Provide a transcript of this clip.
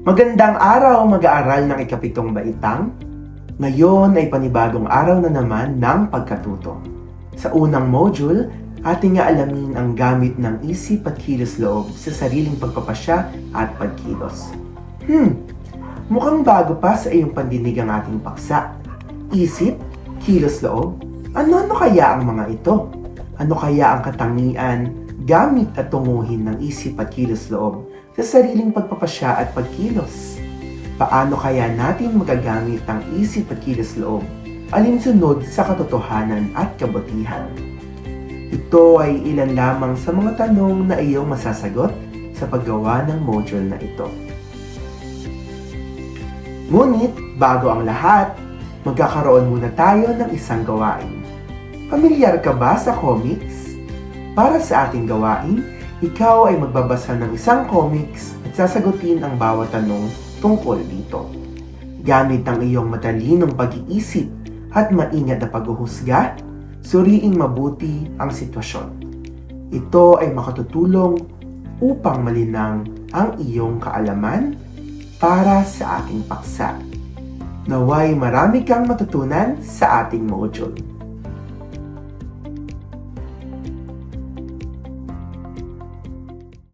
Magandang araw, mag-aaral ng ikapitong baitang. Ngayon ay panibagong araw na naman ng pagkatuto. Sa unang module, ating alamin ang gamit ng isip at kilos loob sa sariling pagpapasya at pagkilos. Mukhang bago pa sa iyong pandinig ang ating paksa. Isip, kilos loob, ano kaya ang mga ito? Ano kaya ang katangian, gamit at tunguhin ng isip at kilos loob sa sariling pagpapasya at pagkilos? Paano kaya natin magagamit ang isip at kilos loob alinsunod sa katotohanan at kabutihan? Ito ay ilan lamang sa mga tanong na iyong masasagot sa paggawa ng module na ito. Ngunit, bago ang lahat, magkakaroon muna tayo ng isang gawain. Pamilyar ka ba sa comics? Para sa ating gawain, ikaw ay magbabasa ng isang comics at sasagutin ang bawat tanong tungkol dito. Gamit ang iyong matalinong pag-iisip at maingat na paghuhusga, suriing mabuti ang sitwasyon. Ito ay makatutulong upang malinang ang iyong kaalaman para sa ating paksa. Naway marami kang matutunan sa ating module.